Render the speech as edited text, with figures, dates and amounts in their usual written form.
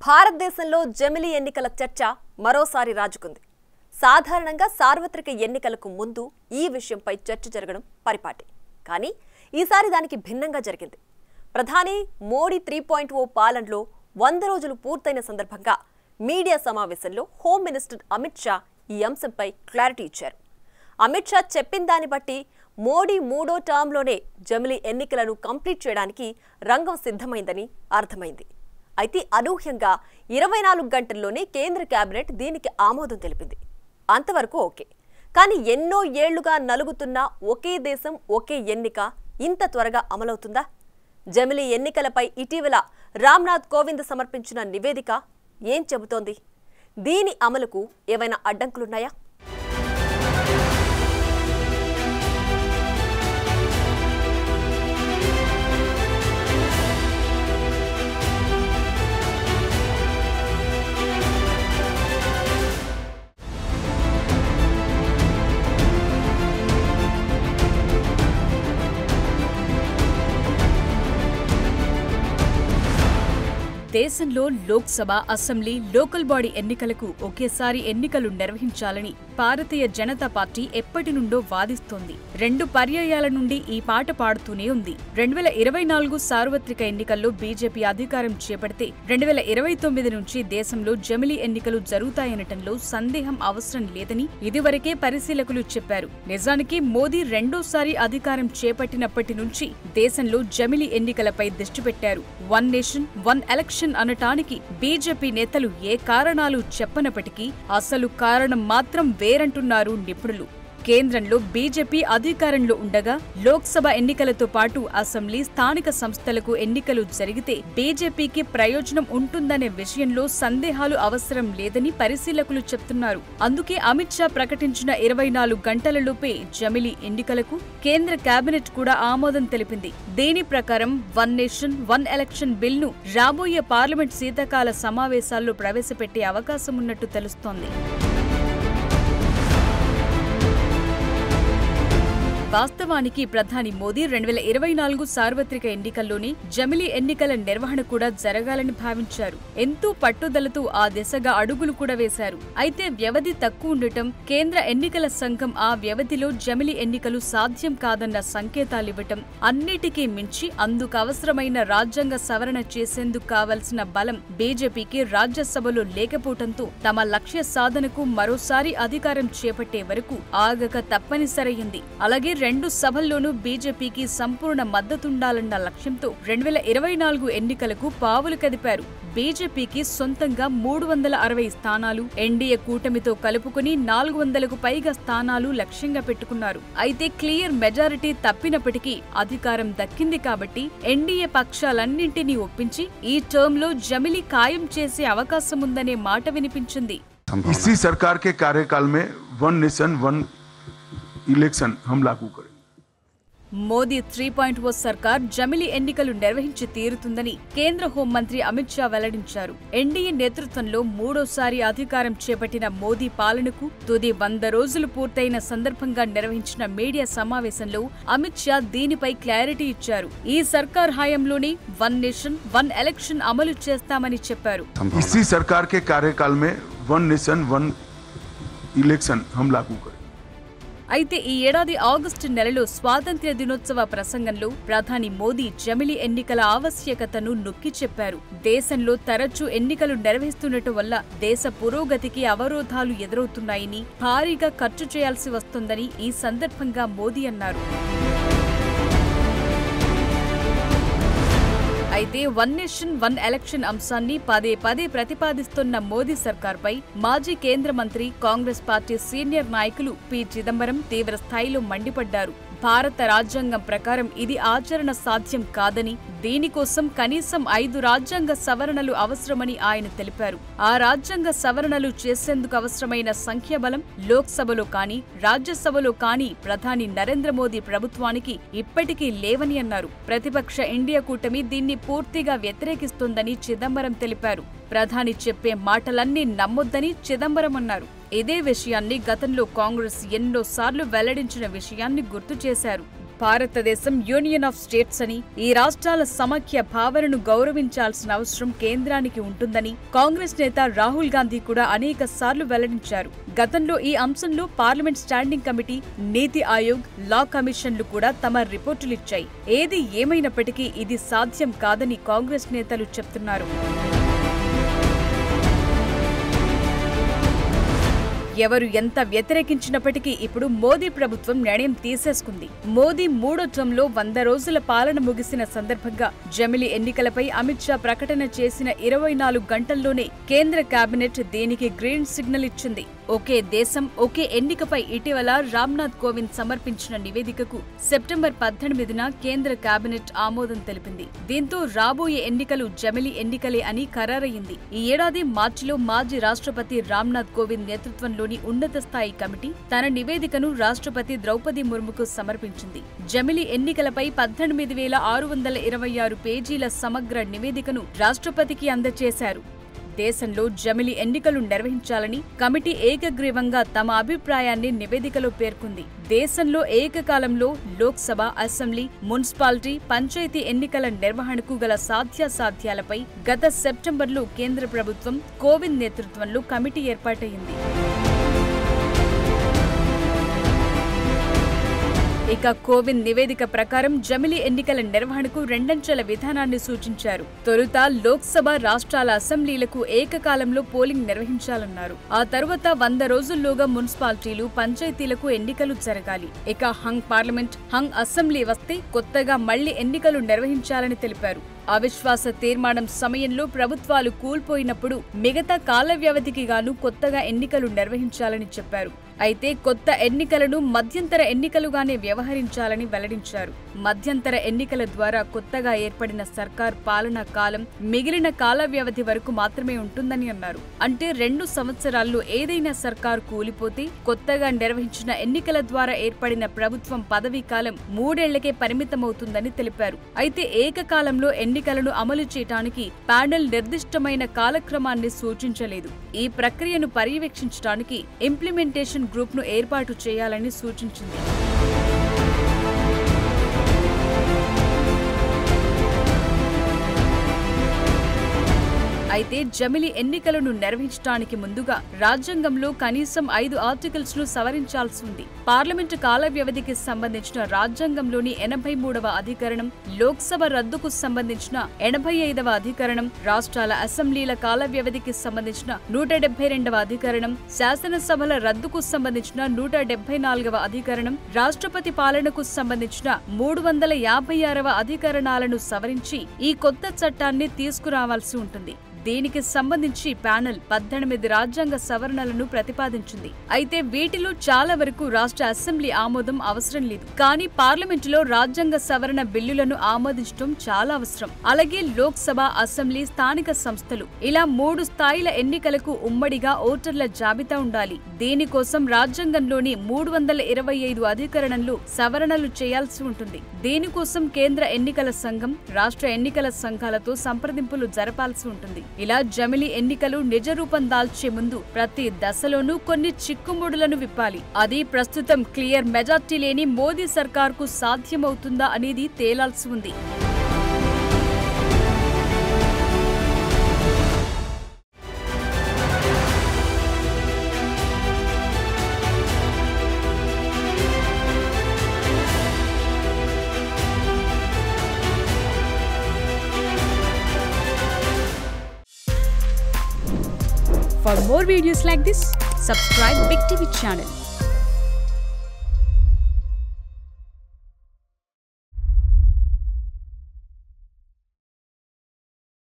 భారతదేశంలో జమిలి ఎన్నికల చర్చ మరోసారి రాజుకుంది. సాధారణంగా సార్వత్రిక ఎన్నికలకు ముందు ఈ విషయంపై చర్చ జరగడం పరిపాటి. కానీ ఈసారి దానికి భిన్నంగా జరిగింది. ప్రధాని మోడీ 3.0 పాలనలో 100 రోజులు పూర్తయిన సందర్భంగా మీడియా సమావేశంలో హోమ్ మినిస్టర్ అమిత్ షా ఈ అంశంపై క్లారిటీ ఇచ్చారు. అమిత్ షా చెప్పిన దాన్ని బట్టి మోడీ 3వ టర్మ్లోనే జమిలి ఎన్నికలను కంప్లీట్ చేయడానికి రంగం సిద్ధమైందని అర్థమైంది. అయితే అనూహ్యంగా 24 గంటల్లోనే కేంద్ర కేబినెట్ దీనికి ఆమోదం తెలిపింది. అంతవరకు ఓకే. కానీ ఎన్నో ఏళ్లుగా నలుగుతున్న ఒకే దేశం ఒకే ఎన్నిక ఇంత త్వరగా అమలవుతుందా? జమిలి ఎన్నికలపై ఇటీవల రామ్నాథ్ కోవింద్ సమర్పించిన నివేదిక ఏం చెబుతోంది? దీని అమలుకు ఏవైనా అడ్డంకులున్నాయా? దేశంలో లోక్సభ, అసెంబ్లీ, లోకల్ బాడీ ఎన్నికలకు ఒకేసారి ఎన్నికలు నిర్వహించాలని భారతీయ జనతా పార్టీ ఎప్పటి నుండో వాదిస్తోంది. 2 పర్యాయాల నుండి ఈ పాట పాడుతూనే ఉంది. 2024 సార్వత్రిక ఎన్నికల్లో బీజేపీ అధికారం చేపడితే 2029 నుంచి దేశంలో జమిలి ఎన్నికలు జరుగుతాయనటంలో సందేహం అవసరం లేదని ఇదివరకే పరిశీలకులు చెప్పారు. నిజానికి మోదీ రెండోసారి అధికారం చేపట్టినప్పటి నుంచి దేశంలో జమిలి ఎన్నికలపై దృష్టి పెట్టారు. 1 నేషన్ 1 ఎలక్షన్ అనటానికి బీజేపీ నేతలు ఏ కారణాలు చెప్పనప్పటికీ అసలు కారణం మాత్రం వేరంటున్నారు నిపుణులు. కేంద్రంలో బీజేపీ అధికారంలో ఉండగా లోక్సభ ఎన్నికలతో పాటు అసెంబ్లీ, స్థానిక సంస్థలకు ఎన్నికలు జరిగితే బీజేపీకి ప్రయోజనం ఉంటుందనే విషయంలో సందేహాలు అవసరం లేదని పరిశీలకులు చెప్తున్నారు. అందుకే అమిత్ షా ప్రకటించిన 24 గంటలలోపే జమిలి ఎన్నికలకు కేంద్ర కేబినెట్ కూడా ఆమోదం తెలిపింది. దీని ప్రకారం 1 నేషన్ 1 ఎలక్షన్ బిల్ను రాబోయే పార్లమెంట్ శీతాకాల సమావేశాల్లో ప్రవేశపెట్టే అవకాశం ఉన్నట్టు తెలుస్తోంది. వాస్తవానికి ప్రధాని మోదీ 2024 సార్వత్రిక ఎన్నికల్లోనే జమిలి ఎన్నికల నిర్వహణ కూడా జరగాలని భావించారు. ఎంతో పట్టుదలతో ఆ దిశగా అడుగులు కూడా వేశారు. అయితే వ్యవధి తక్కువ ఉండటం, కేంద్ర ఎన్నికల సంఘం ఆ వ్యవధిలో జమిలి ఎన్నికలు సాధ్యం కాదన్న సంకేతాలివ్వటం, అన్నిటికీ మించి అందుకు అవసరమైన రాజ్యాంగ సవరణ చేసేందుకు కావలసిన బలం బీజేపీకి రాజ్యసభలో లేకపోవడంతో తమ లక్ష్య సాధనకు మరోసారి అధికారం చేపట్టే వరకు ఆగక తప్పనిసరయ్యింది. అలాగే 2 సభల్లోనూ బీజేపీకి సంపూర్ణ మద్దతుండాలన్న లక్ష్యంతో 2024 ఎన్నికలకు పావులు కదిపారు. బీజేపీకి సొంతంగా 360 స్థానాలు, ఎన్డీఏ కూటమితో కలుపుకుని 400కు పైగా స్థానాలు లక్ష్యంగా పెట్టుకున్నారు. అయితే క్లియర్ మెజారిటీ తప్పినప్పటికీ అధికారం దక్కింది కాబట్టి ఎన్డీఏ పక్షాలన్నింటినీ ఒప్పించి ఈ టర్మ్లో జమిలి ఖాయం చేసే అవకాశం ఉందనే మాట వినిపించింది. इसी सरकार के कार्यकाल में 1 नेशन 1 इलेक्शन हम लागू करेंगे. మోదీ 3.0 సర్కార్ జమిలి ఎన్నికలు నిర్వహించి తీరుతుందని కేంద్ర హోంమంత్రి అమిత్ షా వెల్లడించారు. ఎన్డీఏ నేతృత్వంలో 3వసారి అధికారం చేపట్టిన మోదీ పాలనకు తుది 100 రోజులు పూర్తయిన సందర్భంగా నిర్వహించిన మీడియా సమావేశంలో అమిత్ షా దీనిపై క్లారిటీ ఇచ్చారు. ఈ సర్కార్ హయాంలోనే 1 నేషన్ 1 ఎలక్షన్ అమలు చేస్తామని చెప్పారు. इसी सरकार के कार्यकाल में 1 नेशन 1 इलेक्शन हम लागू करेंगे. అయితే ఈ ఏడాది ఆగస్టు నెలలో స్వాతంత్ర్య దినోత్సవ ప్రసంగంలో ప్రధాని మోదీ జమిలి ఎన్నికల ఆవశ్యకతను నొక్కి చెప్పారు. దేశంలో తరచూ ఎన్నికలు నిర్వహిస్తుండటం వల్ల దేశ పురోగతికి అవరోధాలు ఎదురవుతున్నాయని, భారీగా ఖర్చు చేయాల్సి వస్తోందని ఈ సందర్భంగా మోదీ అన్నారు. అయితే 1 నేషన్ 1 ఎలక్షన్ అంశాన్ని పదే ప్రతిపాదిస్తున్న మోదీ సర్కార్పై మాజీ కేంద్ర మంత్రి, కాంగ్రెస్ పార్టీ సీనియర్ నాయకులు పి. చిదంబరం తీవ్ర స్థాయిలో మండిపడ్డారు. భారత రాజ్యాంగం ప్రకారం ఇది ఆచరణ సాధ్యం కాదని, దీనికోసం కనీసం 5 రాజ్యాంగ సవరణలు అవసరమని ఆయన తెలిపారు. ఆ రాజ్యాంగ సవరణలు చేసేందుకు అవసరమైన సంఖ్యాబలం లోక్సభలో కానీ, రాజ్యసభలో కానీ ప్రధాని నరేంద్ర మోదీ ప్రభుత్వానికి ఇప్పటికీ లేవని అన్నారు. ప్రతిపక్ష ఇండియా కూటమి దీన్ని పూర్తిగా వ్యతిరేకిస్తోందని చిదంబరం తెలిపారు. ప్రధాని చెప్పే మాటలన్నీ నమ్మొద్దని చిదంబరం అన్నారు. ఇదే విషయాన్ని గతంలో కాంగ్రెస్ ఎన్నోసార్లు వెల్లడించిన విషయాన్ని గుర్తు చేశారు. భారతదేశం యూనియన్ ఆఫ్ స్టేట్స్ అని, ఈ రాష్ట్రాల సమాఖ్య భావనను గౌరవించాల్సిన అవసరం కేంద్రానికి ఉంటుందని కాంగ్రెస్ నేత రాహుల్ గాంధీ కూడా అనేక సార్లు వెల్లడించారు. గతంలో ఈ అంశంలో పార్లమెంట్ స్టాండింగ్ కమిటీ, నీతి ఆయోగ్, లా కమిషన్లు కూడా తమ రిపోర్టులిచ్చాయి. ఏది ఏమైనప్పటికీ ఇది సాధ్యం కాదని కాంగ్రెస్ నేతలు చెప్తున్నారు. ఎవరు ఎంత వ్యతిరేకించినప్పటికీ ఇప్పుడు మోదీ ప్రభుత్వం నిర్ణయం తీసేసుకుంది. మోదీ మూడో టర్మ్లో 100 రోజుల పాలన ముగిసిన సందర్భంగా జమిలి ఎన్నికలపై అమిత్ షా ప్రకటన చేసిన 24 గంటల్లోనే కేంద్ర కేబినెట్ దీనికి గ్రీన్ సిగ్నల్ ఇచ్చింది. ఒకే దేశం ఒకే ఎన్నికపై ఇటీవల రామ్నాథ్ కోవింద్ సమర్పించిన నివేదికకు సెప్టెంబర్ 18న కేంద్ర కేబినెట్ ఆమోదం తెలిపింది. దీంతో రాబోయే ఎన్నికలు జమిలి ఎన్నికలే అని ఖరారయ్యింది. ఈ ఏడాది మార్చిలో మాజీ రాష్ట్రపతి రామ్నాథ్ కోవింద్ నేతృత్వంలోని ఉన్నత స్థాయి కమిటీ తన నివేదికను రాష్ట్రపతి ద్రౌపది ముర్ముకు సమర్పించింది. జమిలి ఎన్నికలపై 18,626 పేజీల సమగ్ర నివేదికను రాష్ట్రపతికి అందజేశారు. దేశంలో జమిలి ఎన్నికలు నిర్వహించాలని కమిటీ ఏకగ్రీవంగా తమ అభిప్రాయాన్ని నివేదికలో పేర్కొంది. దేశంలో ఏకకాలంలో లోక్సభ, అసెంబ్లీ, మున్సిపాలిటీ, పంచాయతీ ఎన్నికల నిర్వహణకు గల సాధ్యాసాధ్యాలపై గత సెప్టెంబర్లో కేంద్ర ప్రభుత్వం కోవింద్ నేతృత్వంలో కమిటీ ఏర్పాటైంది. ఇక కోవింద్ నివేదిక ప్రకారం జమిలి ఎన్నికల నిర్వహణకు రెండంచెల విధానాన్ని సూచించారు. తొలుత లోక్సభ, రాష్ట్రాల అసెంబ్లీలకు ఏకకాలంలో పోలింగ్ నిర్వహించాలన్నారు. ఆ తరువాత 100 రోజుల్లోగా మున్సిపాలిటీలు, పంచాయతీలకు ఎన్నికలు జరగాలి. ఇక హంగ్ పార్లమెంట్, హంగ్ అసెంబ్లీ వస్తే కొత్తగా మళ్లీ ఎన్నికలు నిర్వహించాలని తెలిపారు. అవిశ్వాస తీర్మానం సమయంలో ప్రభుత్వాలు కూల్పోయినప్పుడు మిగతా కాల వ్యవధికి గాను కొత్తగా ఎన్నికలు నిర్వహించాలని చెప్పారు. అయితే కొత్త ఎన్నికలను మధ్యంతర ఎన్నికలుగానే వ్యవహరించాలని వెల్లడించారు. మధ్యంతర ఎన్నికల ద్వారా కొత్తగా ఏర్పడిన సర్కార్ పాలనా కాలం మిగిలిన కాల వ్యవధి వరకు మాత్రమే ఉంటుందని అన్నారు. అంటే 2 సంవత్సరాల్లో ఏదైనా సర్కారు కూలిపోతే కొత్తగా నిర్వహించిన ఎన్నికల ద్వారా ఏర్పడిన ప్రభుత్వం పదవీ కాలం 3 ఏళ్లకే పరిమితమవుతుందని తెలిపారు. అయితే ఏకకాలంలో ఎన్నికలను అమలు చేయడానికి ప్యానెల్ నిర్దిష్టమైన కాలక్రమాన్ని సూచించలేదు. ఈ ప్రక్రియను పర్యవేక్షించడానికి ఇంప్లిమెంటేషన్ గ్రూప్ను ఏర్పాటు చేయాలని సూచించింది. అయితే జమిలి ఎన్నికలను నిర్వహించడానికి ముందుగా రాజ్యాంగంలో కనీసం 5 ఆర్టికల్స్ ను సవరించాల్సి ఉంది. పార్లమెంటు కాల వ్యవధికి సంబంధించిన రాజ్యాంగంలోని 83వ అధికరణం, లోక్సభ రద్దుకు సంబంధించిన 85వ అధికరణం, రాష్ట్రాల అసెంబ్లీల కాల వ్యవధికి సంబంధించిన 172వ అధికరణం, శాసనసభల రద్దుకు సంబంధించిన 174వ అధికరణం, రాష్ట్రపతి పాలనకు సంబంధించిన 356వ అధికరణాలను సవరించి ఈ కొత్త చట్టాన్ని తీసుకురావాల్సి ఉంటుంది. దీనికి సంబంధించి ప్యానెల్ 18 రాజ్యాంగ సవరణలను ప్రతిపాదించింది. అయితే వీటిలో చాలా వరకు రాష్ట్ర అసెంబ్లీ ఆమోదం అవసరం లేదు. కానీ పార్లమెంటులో రాజ్యాంగ సవరణ బిల్లులను ఆమోదించడం చాలా అవసరం. అలాగే లోక్సభ, అసెంబ్లీ, స్థానిక సంస్థలు ఇలా 3 స్థాయిల ఎన్నికలకు ఉమ్మడిగా ఓటర్ల జాబితా ఉండాలి. దీనికోసం రాజ్యాంగంలోని 325 అధికరణంలో సవరణలు చేయాల్సి ఉంటుంది. దీనికోసం కేంద్ర ఎన్నికల సంఘం, రాష్ట్ర ఎన్నికల సంఘాలతో సంప్రదింపులు జరపాల్సి ఉంటుంది. ఇలా జమిలి ఎన్నికలు నిజరూపం దాల్చే ముందు ప్రతి దశలోనూ కొన్ని చిక్కుముడులను విప్పాలి. అది ప్రస్తుతం క్లియర్ మెజార్టీ లేని మోదీ సర్కార్కు సాధ్యమవుతుందా అనేది తేలాల్సి ఉంది. For more videos like this, subscribe Big TV channel.